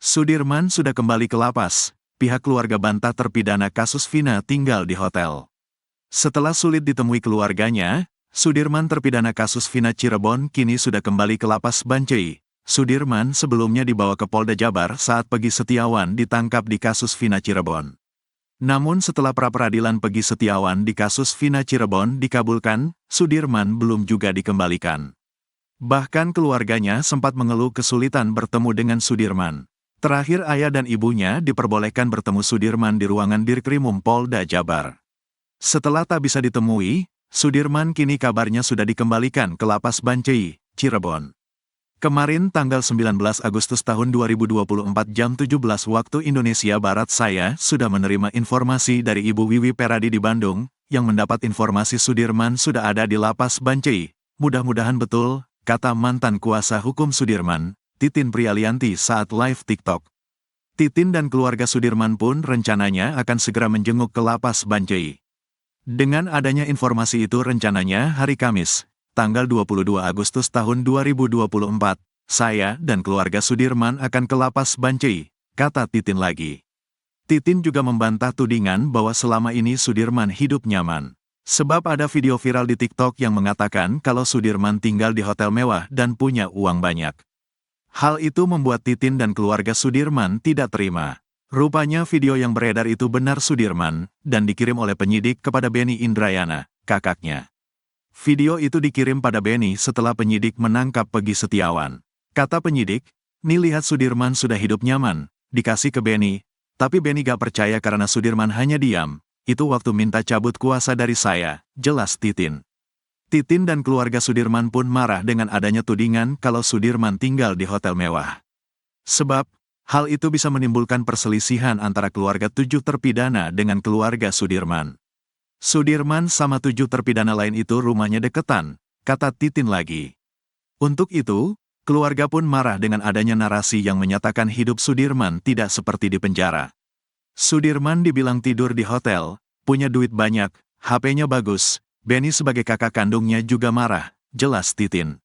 Sudirman sudah kembali ke lapas. Pihak keluarga bantah terpidana kasus Vina tinggal di hotel. Setelah sulit ditemui keluarganya, Sudirman terpidana kasus Vina Cirebon kini sudah kembali ke lapas Bancai. Sudirman sebelumnya dibawa ke Polda Jabar saat Peggy Setiawan ditangkap di kasus Vina Cirebon. Namun setelah pra-peradilan Peggy Setiawan di kasus Vina Cirebon dikabulkan, Sudirman belum juga dikembalikan. Bahkan keluarganya sempat mengeluh kesulitan bertemu dengan Sudirman. Terakhir ayah dan ibunya diperbolehkan bertemu Sudirman di ruangan Dirkrimum Polda Jabar. Setelah tak bisa ditemui, Sudirman kini kabarnya sudah dikembalikan ke lapas Bancai, Cirebon. Kemarin tanggal 19 Agustus tahun 2024 jam 17 waktu Indonesia Barat saya sudah menerima informasi dari Ibu Wiwi Peradi di Bandung, yang mendapat informasi Sudirman sudah ada di lapas Bancai. Mudah-mudahan betul, kata mantan kuasa hukum Sudirman, Titin Prialianti saat live TikTok. Titin dan keluarga Sudirman pun rencananya akan segera menjenguk ke lapas Bancai. Dengan adanya informasi itu rencananya hari Kamis, tanggal 22 Agustus tahun 2024, saya dan keluarga Sudirman akan ke lapas Bancai, kata Titin lagi. Titin juga membantah tudingan bahwa selama ini Sudirman hidup nyaman. Sebab ada video viral di TikTok yang mengatakan kalau Sudirman tinggal di hotel mewah dan punya uang banyak. Hal itu membuat Titin dan keluarga Sudirman tidak terima. Rupanya video yang beredar itu benar Sudirman, dan dikirim oleh penyidik kepada Beni Indrayana, kakaknya. Video itu dikirim pada Beni setelah penyidik menangkap Peggy Setiawan. Kata penyidik, "Nih lihat Sudirman sudah hidup nyaman," dikasih ke Beni, tapi Beni gak percaya karena Sudirman hanya diam. Itu waktu minta cabut kuasa dari saya, jelas Titin. Titin dan keluarga Sudirman pun marah dengan adanya tudingan kalau Sudirman tinggal di hotel mewah. Sebab, hal itu bisa menimbulkan perselisihan antara keluarga 7 terpidana dengan keluarga Sudirman. Sudirman sama 7 terpidana lain itu rumahnya deketan, kata Titin lagi. Untuk itu, keluarga pun marah dengan adanya narasi yang menyatakan hidup Sudirman tidak seperti di penjara. Sudirman dibilang tidur di hotel, punya duit banyak, HP-nya bagus. Beni sebagai kakak kandungnya juga marah, jelas Titin.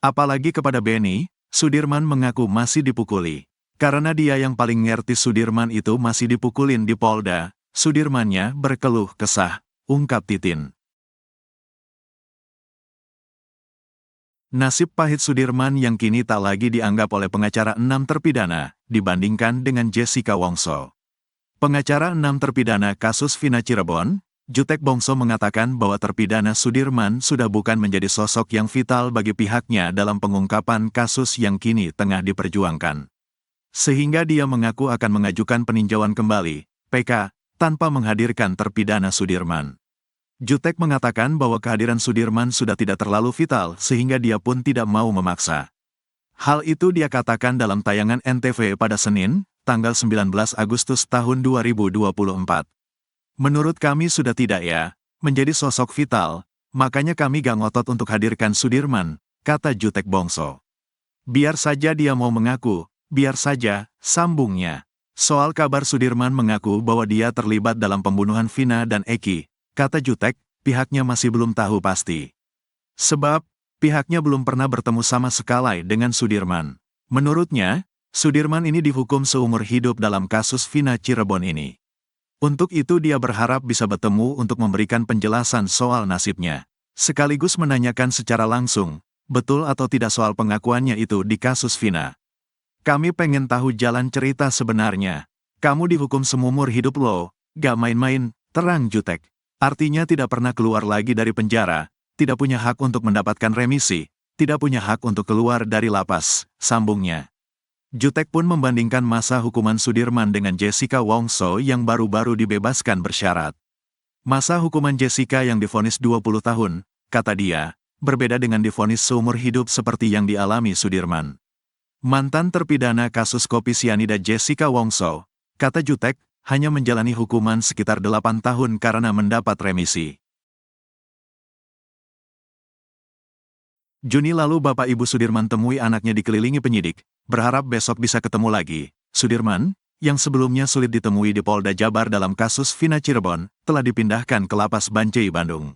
Apalagi kepada Beni, Sudirman mengaku masih dipukuli. Karena dia yang paling ngerti Sudirman itu masih dipukulin di Polda, Sudirmannya berkeluh kesah, ungkap Titin. Nasib pahit Sudirman yang kini tak lagi dianggap oleh pengacara 6 terpidana, dibandingkan dengan Jessica Wongso. Pengacara 6 terpidana kasus Vina Cirebon, Jutek Bongso mengatakan bahwa terpidana Sudirman sudah bukan menjadi sosok yang vital bagi pihaknya dalam pengungkapan kasus yang kini tengah diperjuangkan. Sehingga dia mengaku akan mengajukan peninjauan kembali, PK, tanpa menghadirkan terpidana Sudirman. Jutek mengatakan bahwa kehadiran Sudirman sudah tidak terlalu vital sehingga dia pun tidak mau memaksa. Hal itu dia katakan dalam tayangan NTV pada Senin, tanggal 19 Agustus tahun 2024. Menurut kami sudah tidak ya, menjadi sosok vital, makanya kami gak ngotot untuk hadirkan Sudirman, kata Jutek Bongso. Biar saja dia mau mengaku, biar saja, sambungnya. Soal kabar Sudirman mengaku bahwa dia terlibat dalam pembunuhan Vina dan Eki, kata Jutek, pihaknya masih belum tahu pasti. Sebab, pihaknya belum pernah bertemu sama sekali dengan Sudirman. Menurutnya, Sudirman ini dihukum seumur hidup dalam kasus Vina Cirebon ini. Untuk itu dia berharap bisa bertemu untuk memberikan penjelasan soal nasibnya. Sekaligus menanyakan secara langsung, betul atau tidak soal pengakuannya itu di kasus Vina. Kami pengen tahu jalan cerita sebenarnya. Kamu dihukum seumur hidup lo, gak main-main, terang Jutek. Artinya tidak pernah keluar lagi dari penjara, tidak punya hak untuk mendapatkan remisi, tidak punya hak untuk keluar dari lapas, sambungnya. Jutek pun membandingkan masa hukuman Sudirman dengan Jessica Wongso yang baru-baru dibebaskan bersyarat. Masa hukuman Jessica yang divonis 20 tahun, kata dia, berbeda dengan divonis seumur hidup seperti yang dialami Sudirman. Mantan terpidana kasus kopi sianida Jessica Wongso, kata Jutek, hanya menjalani hukuman sekitar 8 tahun karena mendapat remisi. Juni lalu Bapak Ibu Sudirman temui anaknya dikelilingi penyidik, berharap besok bisa ketemu lagi. Sudirman, yang sebelumnya sulit ditemui di Polda Jabar dalam kasus Vina Cirebon, telah dipindahkan ke lapas Bancai, Bandung.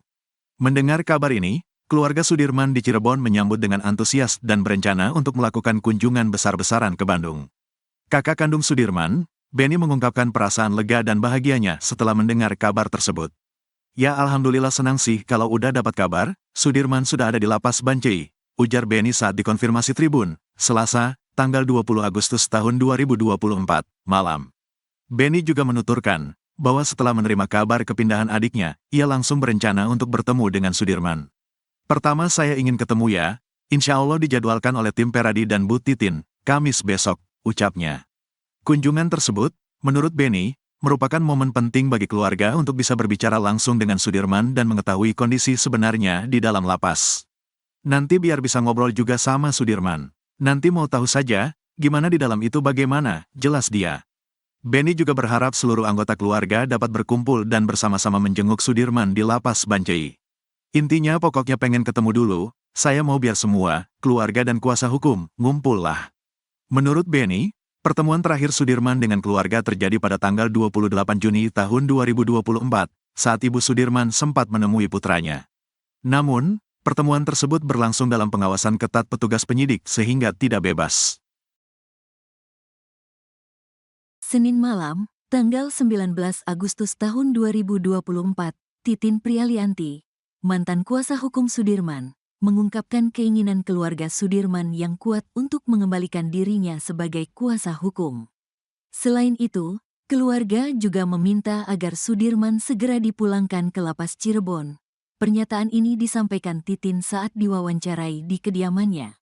Mendengar kabar ini, keluarga Sudirman di Cirebon menyambut dengan antusias dan berencana untuk melakukan kunjungan besar-besaran ke Bandung. Kakak kandung Sudirman, Benny mengungkapkan perasaan lega dan bahagianya setelah mendengar kabar tersebut. Ya alhamdulillah senang sih kalau udah dapat kabar, Sudirman sudah ada di lapas Bancai, ujar Benny saat dikonfirmasi Tribun, Selasa, tanggal 20 Agustus tahun 2024, malam. Benny juga menuturkan, bahwa setelah menerima kabar kepindahan adiknya, ia langsung berencana untuk bertemu dengan Sudirman. Pertama saya ingin ketemu ya, insya Allah dijadwalkan oleh tim Peradi dan Bu Titin, Kamis besok, ucapnya. Kunjungan tersebut, menurut Benny, merupakan momen penting bagi keluarga untuk bisa berbicara langsung dengan Sudirman dan mengetahui kondisi sebenarnya di dalam lapas. Nanti biar bisa ngobrol juga sama Sudirman. Nanti mau tahu saja, gimana di dalam itu bagaimana, jelas dia. Benny juga berharap seluruh anggota keluarga dapat berkumpul dan bersama-sama menjenguk Sudirman di lapas Bancai. Intinya pokoknya pengen ketemu dulu, saya mau biar semua, keluarga dan kuasa hukum, ngumpul lah. Menurut Benny, pertemuan terakhir Sudirman dengan keluarga terjadi pada tanggal 28 Juni tahun 2024, saat Ibu Sudirman sempat menemui putranya. Namun, pertemuan tersebut berlangsung dalam pengawasan ketat petugas penyidik sehingga tidak bebas. Senin malam, tanggal 19 Agustus tahun 2024, Titin Prialianti, mantan kuasa hukum Sudirman, mengungkapkan keinginan keluarga Sudirman yang kuat untuk mengembalikan dirinya sebagai kuasa hukum. Selain itu, keluarga juga meminta agar Sudirman segera dipulangkan ke lapas Cirebon. Pernyataan ini disampaikan Titin saat diwawancarai di kediamannya.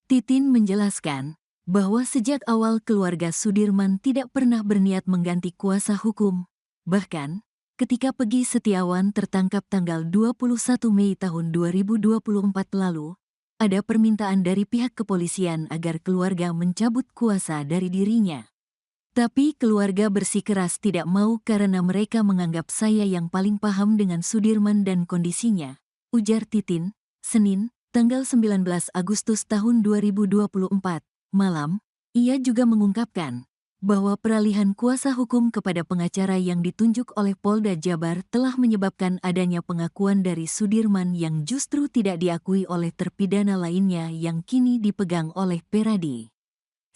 Titin menjelaskan bahwa sejak awal keluarga Sudirman tidak pernah berniat mengganti kuasa hukum. Bahkan, ketika Peggy Setiawan tertangkap tanggal 21 Mei tahun 2024 lalu, ada permintaan dari pihak kepolisian agar keluarga mencabut kuasa dari dirinya. Tapi keluarga bersikeras tidak mau karena mereka menganggap saya yang paling paham dengan Sudirman dan kondisinya, ujar Titin, Senin, tanggal 19 Agustus tahun 2024, malam. Ia juga mengungkapkan bahwa peralihan kuasa hukum kepada pengacara yang ditunjuk oleh Polda Jabar telah menyebabkan adanya pengakuan dari Sudirman yang justru tidak diakui oleh terpidana lainnya yang kini dipegang oleh Peradi.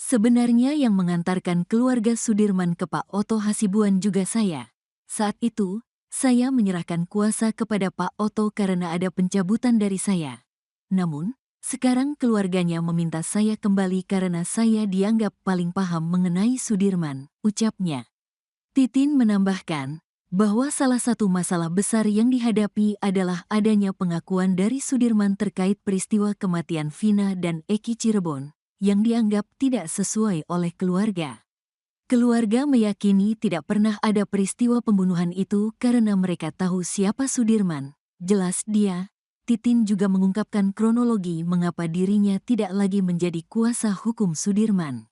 Sebenarnya yang mengantarkan keluarga Sudirman ke Pak Oto Hasibuan juga saya. Saat itu, saya menyerahkan kuasa kepada Pak Oto karena ada pencabutan dari saya. Namun, sekarang keluarganya meminta saya kembali karena saya dianggap paling paham mengenai Sudirman, ucapnya. Titin menambahkan bahwa salah satu masalah besar yang dihadapi adalah adanya pengakuan dari Sudirman terkait peristiwa kematian Vina dan Eki Cirebon, yang dianggap tidak sesuai oleh keluarga. Keluarga meyakini tidak pernah ada peristiwa pembunuhan itu karena mereka tahu siapa Sudirman, jelas dia. Titin juga mengungkapkan kronologi mengapa dirinya tidak lagi menjadi kuasa hukum Sudirman.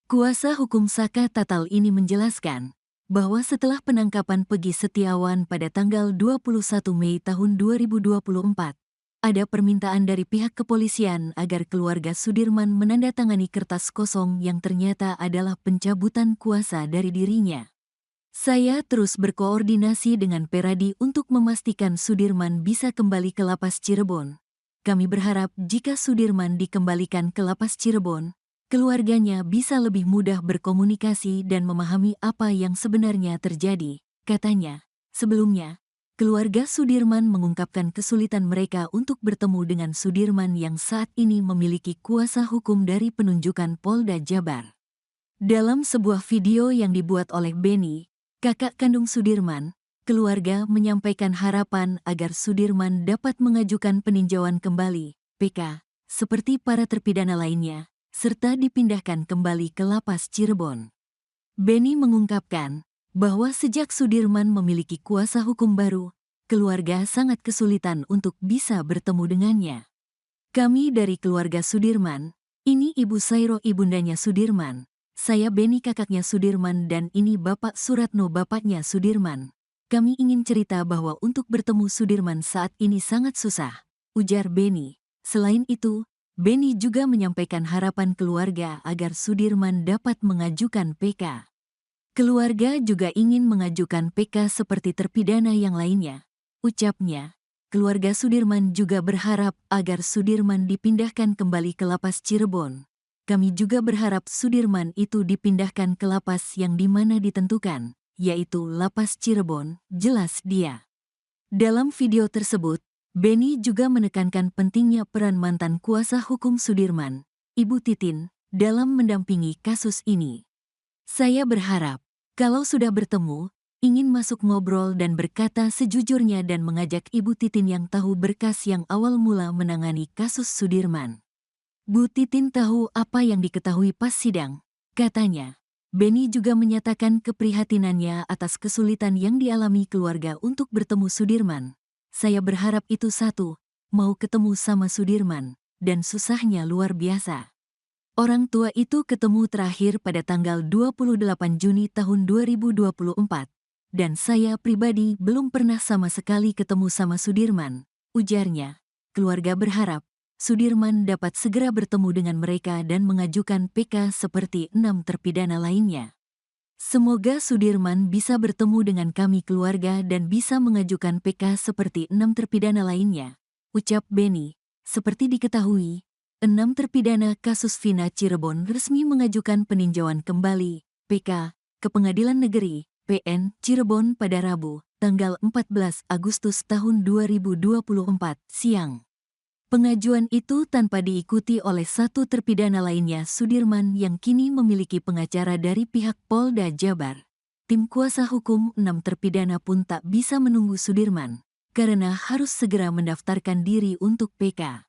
Kuasa hukum Saka Tatal ini menjelaskan bahwa setelah penangkapan Peggy Setiawan pada tanggal 21 Mei tahun 2024, ada permintaan dari pihak kepolisian agar keluarga Sudirman menandatangani kertas kosong yang ternyata adalah pencabutan kuasa dari dirinya. Saya terus berkoordinasi dengan Peradi untuk memastikan Sudirman bisa kembali ke lapas Cirebon. Kami berharap jika Sudirman dikembalikan ke lapas Cirebon, keluarganya bisa lebih mudah berkomunikasi dan memahami apa yang sebenarnya terjadi, katanya. Sebelumnya, keluarga Sudirman mengungkapkan kesulitan mereka untuk bertemu dengan Sudirman yang saat ini memiliki kuasa hukum dari penunjukan Polda Jabar. Dalam sebuah video yang dibuat oleh Benny, kakak kandung Sudirman, keluarga menyampaikan harapan agar Sudirman dapat mengajukan peninjauan kembali, PK, seperti para terpidana lainnya, serta dipindahkan kembali ke lapas Cirebon. Benny mengungkapkan bahwa sejak Sudirman memiliki kuasa hukum baru, keluarga sangat kesulitan untuk bisa bertemu dengannya. Kami dari keluarga Sudirman, ini Ibu Sairo ibundanya Sudirman. Saya Benny kakaknya Sudirman dan ini Bapak Suratno bapaknya Sudirman. Kami ingin cerita bahwa untuk bertemu Sudirman saat ini sangat susah, ujar Benny. Selain itu, Benny juga menyampaikan harapan keluarga agar Sudirman dapat mengajukan PK. Keluarga juga ingin mengajukan PK seperti terpidana yang lainnya, ucapnya. Keluarga Sudirman juga berharap agar Sudirman dipindahkan kembali ke lapas Cirebon. kami juga berharap Sudirman itu dipindahkan ke lapas yang dimana ditentukan, yaitu Lapas Cirebon, jelas dia. Dalam video tersebut, Benny juga menekankan pentingnya peran mantan kuasa hukum Sudirman, Ibu Titin, dalam mendampingi kasus ini. Saya berharap, kalau sudah bertemu, ingin masuk ngobrol dan berkata sejujurnya dan mengajak Ibu Titin yang tahu berkas yang awal mula menangani kasus Sudirman. Bu Titin tahu apa yang diketahui pas sidang, katanya. Benny juga menyatakan keprihatinannya atas kesulitan yang dialami keluarga untuk bertemu Sudirman. Saya berharap itu satu, mau ketemu sama Sudirman, dan susahnya luar biasa. Orang tua itu ketemu terakhir pada tanggal 28 Juni tahun 2024, dan saya pribadi belum pernah sama sekali ketemu sama Sudirman, ujarnya. Keluarga berharap Sudirman dapat segera bertemu dengan mereka dan mengajukan PK seperti 6 terpidana lainnya. Semoga Sudirman bisa bertemu dengan kami keluarga dan bisa mengajukan PK seperti 6 terpidana lainnya, ucap Benny. Seperti diketahui, 6 terpidana kasus Vina Cirebon resmi mengajukan peninjauan kembali, PK, ke Pengadilan Negeri, PN, Cirebon pada Rabu, tanggal 14 Agustus tahun 2024, siang. Pengajuan itu tanpa diikuti oleh satu terpidana lainnya Sudirman yang kini memiliki pengacara dari pihak Polda Jabar. Tim kuasa hukum 6 terpidana pun tak bisa menunggu Sudirman, karena harus segera mendaftarkan diri untuk PK.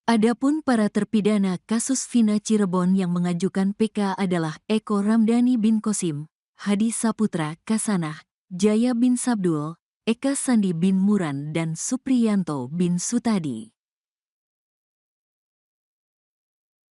Adapun para terpidana kasus Vina Cirebon yang mengajukan PK adalah Eko Ramdhani bin Kosim, Hadi Saputra Kasanah, Jaya bin Sabdul, Eka Sandi bin Muran dan Supriyanto bin Sutadi.